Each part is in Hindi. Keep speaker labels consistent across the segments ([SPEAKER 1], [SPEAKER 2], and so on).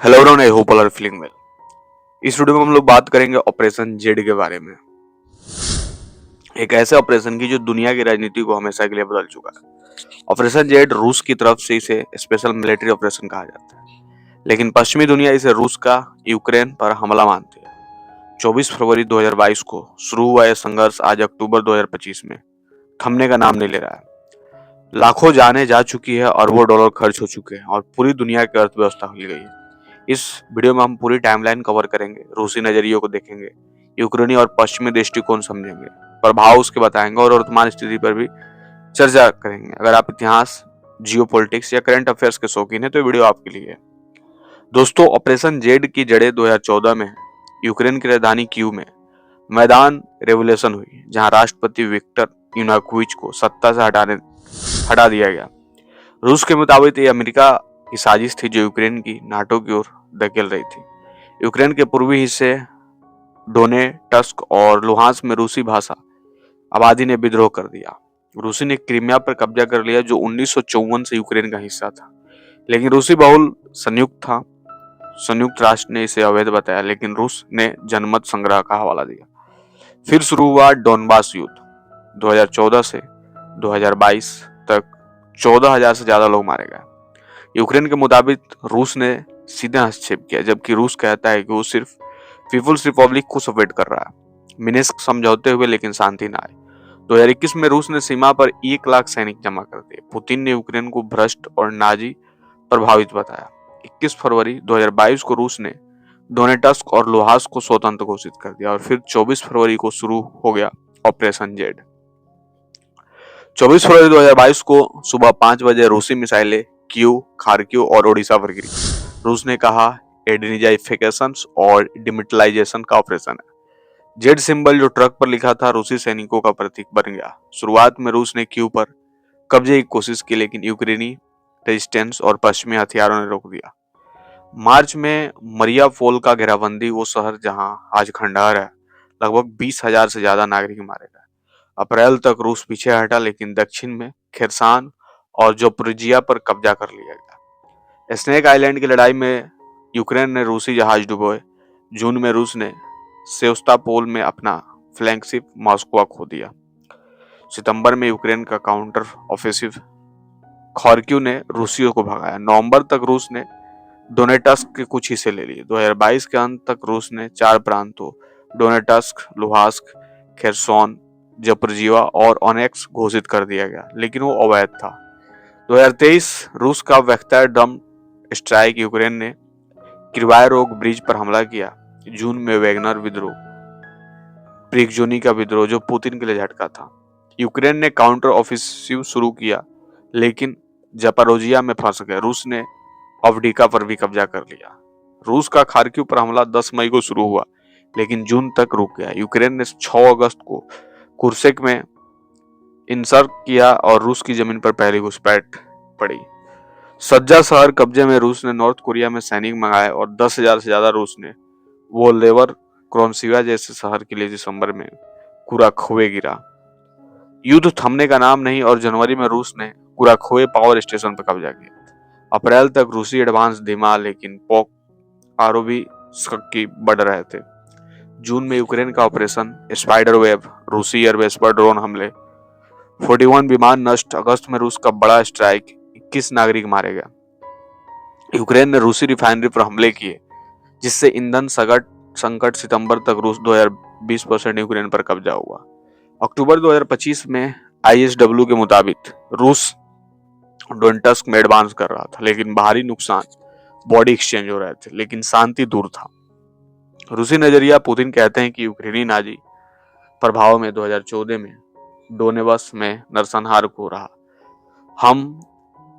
[SPEAKER 1] Hello everyone, I hope all are feeling well. इस वीडियो में हम लोग बात करेंगे ऑपरेशन जेड के बारे में। एक ऐसे ऑपरेशन की जो दुनिया की राजनीति को हमेशा के लिए बदल चुका है। ऑपरेशन जेड रूस की तरफ से इसे स्पेशल मिलिट्री ऑपरेशन कहा जाता है, लेकिन पश्चिमी दुनिया इसे रूस का यूक्रेन पर हमला मानती है। 24 फरवरी 2022 को शुरू हुआ यह संघर्ष आज अक्टूबर 2025 में थमने का नाम नहीं ले रहा है। लाखों जानें जा चुकी है, अरबों डॉलर खर्च हो चुके हैं और पूरी दुनिया की अर्थव्यवस्था हिल गई है। इस वीडियो में हम पूरी टाइमलाइन कवर करेंगे, रूसी नजरियों को देखेंगे, यूक्रेनी और पश्चिमी दृष्टिकोण समझेंगे, प्रभाव उसके बताएंगे और वर्तमान स्थिति पर भी चर्चा करेंगे। अगर आप इतिहास, जियोपॉलिटिक्स या करंट अफेयर्स के शौकीन हैं तो ये वीडियो आपके लिए है। दोस्तों, ऑपरेशन जेड की जड़ें 2014 में है। यूक्रेन की राजधानी कीव में मैदान रेवोल्यूशन हुई, जहां राष्ट्रपति विक्टर यानुकोविच को सत्ता से हटा दिया गया। रूस के मुताबिक ये अमेरिका की साजिश थी जो यूक्रेन की नाटो की ओर धकेल रही थी। यूक्रेन के पूर्वी हिस्से डोनेट्स्क और लुहांस्क में रूसी भाषा आबादी ने विद्रोह कर दिया। रूसी ने क्रीमिया पर कब्जा कर लिया, जो 1954 से यूक्रेन का हिस्सा था, लेकिन रूसी बहुल संयुक्त था। संयुक्त राष्ट्र ने इसे अवैध बताया, लेकिन रूस ने जनमत संग्रह का हवाला दिया। फिर शुरू हुआ डोनबास युद्ध। 2014 से 2022 तक 14,000 से ज्यादा लोग मारे गए। यूक्रेन के मुताबिक रूस ने सीधे हस्तक्षेप किया, जबकि रूस कहता है कि वो सिर्फ पीपुल्स रिपब्लिक को सपोर्ट कर रहा है। मिन्स्क समझौते हुए लेकिन शांति न आई। 2021 में रूस ने सीमा पर 1 लाख सैनिक जमा कर दिए। पुतिन ने यूक्रेन को भ्रष्ट और नाजी प्रभावित बताया। 21 फरवरी 2022 को रूस ने डोनेट्स्क और लुहांस्क को स्वतंत्र घोषित कर दिया और फिर 24 फरवरी को शुरू हो गया ऑपरेशन जेड। 24 फरवरी 2022 को सुबह 5 बजे रूसी मिसाइलें कीव, खार्किव और ओडिशा पर गिरी। रूस ने कहा एडेनिजाइफिकेशन और डिमिलिटाइजेशन का ऑपरेशन है। जेड सिंबल जो ट्रक पर लिखा था, रूसी सैनिकों का प्रतीक बन गया। शुरुआत में रूस ने कीव पर कब्जे की कोशिश की, लेकिन यूक्रेनी रेजिस्टेंस और पश्चिमी हथियारों ने रोक दिया। मार्च में मरियापोल का घेराबंदी, वो शहर जहां आज खंडहर है, लगभग 20,000 से ज्यादा नागरिक मारे गए। अप्रैल तक रूस पीछे हटा, लेकिन दक्षिण में खेरसान और जोपोरिजिया पर कब्जा कर लिया गया। स्नेक आइलैंड की लड़ाई में यूक्रेन ने रूसी जहाज डुबोए। जून में रूस ने सेवस्टोपोल में अपना फ्लैगशिप मॉस्को खो दिया। सितंबर में यूक्रेन का काउंटर ऑफेंसिव खार्किव ने रूसियों को भगाया। नवंबर तक रूस ने डोनेट्स्क के कुछ हिस्से ले लिए। 2022 के अंत तक रूस ने 4 प्रांतों डोनेट्स्क, लुहांस्क, खेरसोन, जपोरिजिया और ओनेक्स घोषित कर दिया गया, लेकिन वो अवैध था। 2023 रूस का वेक्टर ड्रम स्ट्राइक, यूक्रेन ने क्रिवाय रोग ब्रिज पर हमला किया। जून में वैगनर विद्रोह, प्रिगोजिन का विद्रोह जो पुतिन के लिए झटका था। यूक्रेन ने काउंटर ऑफेंसिव शुरू किया, लेकिन जपोरिजिया में फंस गए। रूस ने अवडिका पर भी कब्जा कर लिया। रूस का खार्किव पर हमला 10 मई को शुरू हुआ, लेकिन जून तक रुक गया। यूक्रेन ने 6 अगस्त को कुर्सेक में इंसर्ट किया और रूस की जमीन पर पहली घुसपैठ पड़ी। सज्जा शहर कब्जे में, रूस ने नॉर्थ कोरिया में सैनिक मंगाए और 10,000 से ज्यादा रूस ने वोल्देवर क्रोनसिवा जैसे शहर के लिए दिसंबर में कुराखोवे गिरा। युद्ध थमने का नाम नहीं और जनवरी में रूस ने कुराखोवे पावर स्टेशन पर कब्जा किया। अप्रैल तक रूसी एडवांस धीमा, लेकिन पोक आरो भी शक्की बढ़ रहे थे। जून में यूक्रेन का ऑपरेशन स्पाइडर वेव, रूसी एयरबेस पर ड्रोन हमले, 41 विमान नष्ट। अगस्त में रूस का बड़ा स्ट्राइक, 21 नागरिक मारे गए। यूक्रेन ने रूसी रिफाइनरी पर हमले किए, जिससे ईंधन संकट। सितंबर तक रूस 2020% यूक्रेन पर कब्जा हुआ। अक्टूबर 2025 में आईएसडब्ल्यू के मुताबिक रूस डोनेट्स्क में एडवांस कर रहा था, लेकिन बाहरी नुकसान, बॉडी एक्सचेंज हो रहे थे, लेकिन शांति दूर था। रूसी नजरिया, पुतिन कहते हैं कि यूक्रेनी नाजी प्रभाव में 2014 में डोनेबस में नरसंहार हो रहा। हम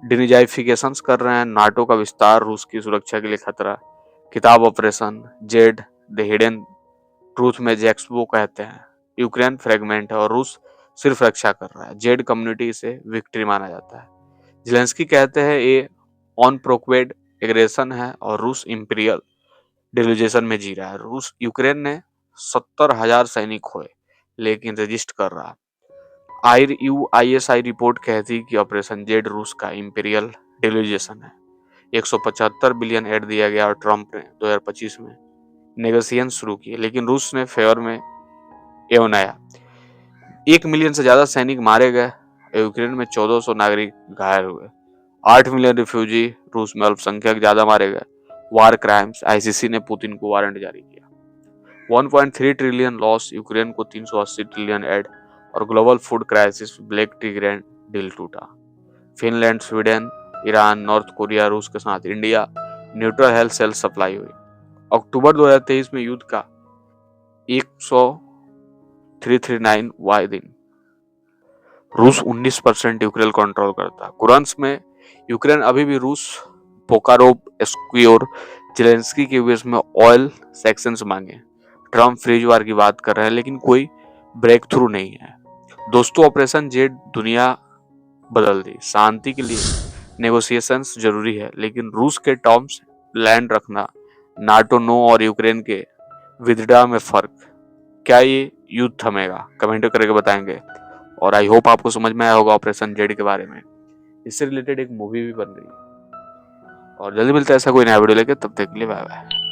[SPEAKER 1] डिनिजाइफिकेशन कर रहे हैं, नाटो का विस्तार रूस की सुरक्षा के लिए खतरा। किताब operation Z the hidden truth में जैक्सबो कहते हैं यूक्रेन फ्रेगमेंट है और रूस सिर्फ रक्षा कर रहा है। जेड कम्युनिटी से विक्ट्री माना जाता है। जेलेंस्की कहते हैं ये ऑन प्रोक्वेड एग्रेशन है और रूस इंपीरियल डिल्यूजन में जी रहा है। रूस यूक्रेन ने 70,000 सैनिक खोए, लेकिन रजिस्ट कर रहा। ISI रिपोर्ट कहती कि ऑपरेशन जेड रूस का इंपीरियल डिल्यूजन है। 175 बिलियन एड दिया गया और ट्रंप ने 2025 में नेगोशिएशन शुरू किए, लेकिन रूस ने फेवर में एवं आया। 1 मिलियन से ज्यादा सैनिक मारे गए। यूक्रेन में 1400 नागरिक घायल हुए। 8 मिलियन रिफ्यूजी रूस में अल्पसंख्यक ज्यादा मारे गए। वार क्राइम्स, आईसीसी ने पुतिन को वारंट जारी किया। 1.3 ट्रिलियन लॉस, यूक्रेन को 380 ट्रिलियन एड और global food crisis, black sea grain deal टूटा। Finland, Sweden, Iran, North Korea, रूस के साथ इंडिया न्यूट्रल हेल्थ सेल सप्लाई हुई। अक्टूबर 2023 में युद्ध का 100,339वां दिन। रूस 19% यूक्रेन कंट्रोल करता। कुरान्स में यूक्रेन अभी भी रूस पोकारोव एस्क्योर जेलेंस्की के यूएस में ऑयल सेक्शंस मांगे। ट्रम्प फ्रीज वार की बात कर रहे हैं, लेकिन कोई ब्रेक थ्रू नहीं है। दोस्तों, ऑपरेशन जेड दुनिया बदल दी। शांति के लिए नेगोशिएशंस जरूरी है, लेकिन रूस के टर्म्स लैंड रखना, नाटो नो और यूक्रेन के विदड्रा में फर्क। क्या ये युद्ध थमेगा? कमेंट करके बताएंगे। और आई होप आपको समझ में आया होगा ऑपरेशन जेड के बारे में। इससे रिलेटेड एक मूवी भी बन रही है। और जल्दी मिलता है ऐसा कोई नया वीडियो लेके, तब तक के लिए बाय बाय।